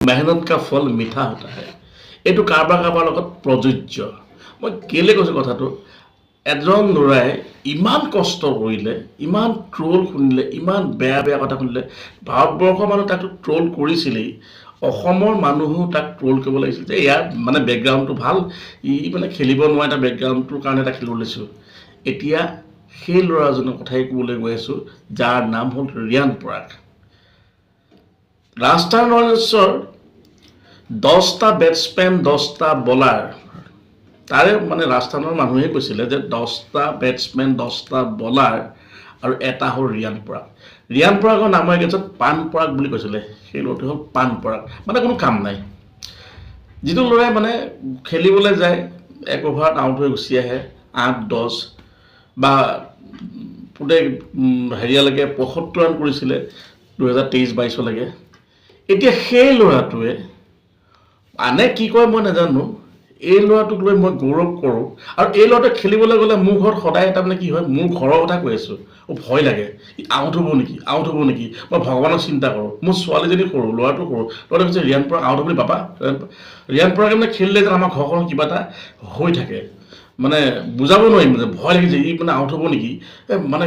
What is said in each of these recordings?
मेहनत का फल মিঠা होता है এইটো কাৰোবাৰ লগত প্ৰযোজ্য মই কেলে কৈছো কথাটো এজন ল'ৰাই ইমান কষ্ট কৰিলে ইমান ট্ৰোল শুনিলে ইমান বেয়া বেয়া কথা শুনিলে ভাৰতবৰ্ষৰ মানুহ তাক ট্ৰোল কৰিছিলেই অসমৰ মানুহো তাক ট্ৰোল কৰিব লাগিছিল যে ইয়াৰ মানে বেকগ্ৰাউণ্ডটো ভাল ই মানে খেলিব নোৱাৰে এটা বেকগ্ৰাউণ্ডটোৰ কাৰণে এটা খেলিব লৈছো এতিয়া সেই ল'ৰাজনৰ কথাই ক'বলৈ গৈ আছো যাৰ নাম হ'ল ৰিয়ান পৰাগ ৰাজস্থান ৰয়েলছৰ 10টা বেটসম্যান 10টা বলাৰ তাৰে মানে ৰাজস্থানৰ মানুহে কৈছিলে যে 10টা বেটসম্যান 10টা বলাৰ আৰু এটা হ'ল ৰিয়ান পৰাগৰ নামৰ এগেছত পান পৰাগ বুলি কৈছিলে সেই ল'ৰাটো হ'ল পান পৰাগ মানে কোনো কাম নাই যিটো ল'ৰাই মানে খেলিবলৈ যায় এক অভাৰত আউট হৈ গুচি আহে 8-10 বা পুটে হেৰিয়ালৈকে 75 ৰান কৰিছিলে 2023-22 লৈকে এতিয়া সেই ল'ৰাটোৱে আনে কি কয় মই নাজানো এই ল'ৰাটোক লৈ মই গৌৰৱ কৰোঁ আৰু এই ল'ৰাটোৱে খেলিবলৈ গ'লে মোৰ ঘৰত সদায় এটা মানে কি হয় মোৰ ঘৰৰ কথা কৈ আছোঁ ভয় লাগে আউট হ'ব নেকি মই ভগৱানক চিন্তা কৰোঁ মোৰ ছোৱালীজনী কৰোঁ ল'ৰাটো কৰোঁ ল'ৰাটোৱে কৈছে ৰিয়ান পৰাগ আউট হ'ব বুলি পাপা ৰিয়ান পৰাগে মানে খেলিলে যেন আমাৰ ঘৰখনত কিবা এটা হৈ থাকে মানে বুজাব নোৱাৰিম যে ভয় লাগে যে ই মানে আউট হ'ব নেকি মানে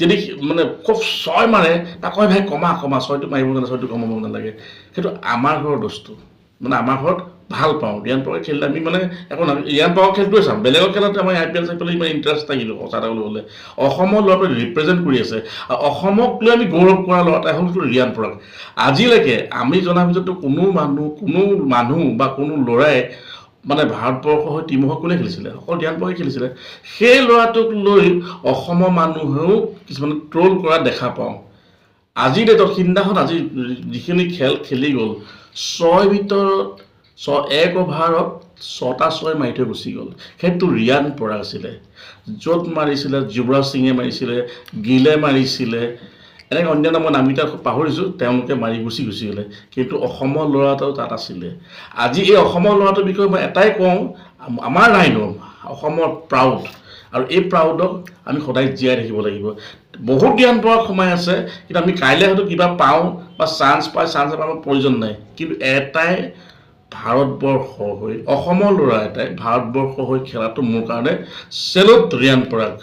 যদি মানে খুব 6 মাৰে তাক কয় ভাই কমা 6টো মাৰিব নালাগে 6টো কমাব নালাগে সেইটো আমাৰ ঘৰৰ বস্তু মানে আমাৰ ঘৰত ভাল পাওঁ ৰিয়ান পৰাগ খেলিলে আমি মানে একো না ৰিয়ান পৰাগ খেলটোৱে চাম বেলেগৰ খেলতে আমাৰ IPL চাইপেল ইমান ইণ্টাৰেষ্ট থাকিলো কথা এটা ক'বলৈ অসমৰ ল'ৰাটোৱে ৰিপ্ৰেজেণ্ট কৰি আছে আৰু অসমক লৈ আমি গৌৰৱ কৰা ল'ৰাটা হ'ল ৰিয়ান পৰাগ আজিলৈকে আমি জনাৰ ভিতৰতো কোনো মানুহ বা কোনো ল'ৰাই মানে ভাৰতবৰ্ষৰ হৈ টিমক কোনে খেলিছিলে অকল ৰিয়ান পৰাগে খেলিছিলে সেই ল'ৰাটোক লৈ অসমৰ মানুহেও কিছুমান ট্ৰোল কৰা দেখা পাওঁ আজি ডেটত সিদিনাখন আজি যিখিনি খেল খেলি গ'ল 6 ভিতৰত 1 অভাৰত 6টা 6 মাৰি থৈ গুচি গ'ল সেইটো ৰিয়ান পৰাগ আছিলে য'ত মাৰিছিলে যুৱৰাজ সিঙে মাৰিছিলে গিলে মাৰিছিলে এনেকৈ অন্য নামৰ নামিতা পাহৰিছোঁ তেওঁলোকে মাৰি গুচি গ'লে কিন্তু অসমৰ ল'ৰাটো তাত আছিলে আজি এই অসমৰ ল'ৰাটোৰ বিষয়ে মই এটাই কওঁ আমাৰ ৰাইনো অসমৰ প্ৰাউড আৰু এই প্ৰাউডক আমি সদায় জীয়াই ৰাখিব লাগিব বহুত ৰিয়ান পৰাগ সোমাই আছে কিন্তু আমি কাইলৈ হয়তো কিবা পাওঁ বা চান্স আমাৰ প্ৰয়োজন নাই কিন্তু এটাই ভাৰতবৰ্ষ হৈ অসমৰ ল'ৰা এটাই ভাৰতবৰ্ষ হৈ খেলাটো মোৰ কাৰণে চেলুট ৰিয়ান পৰাগ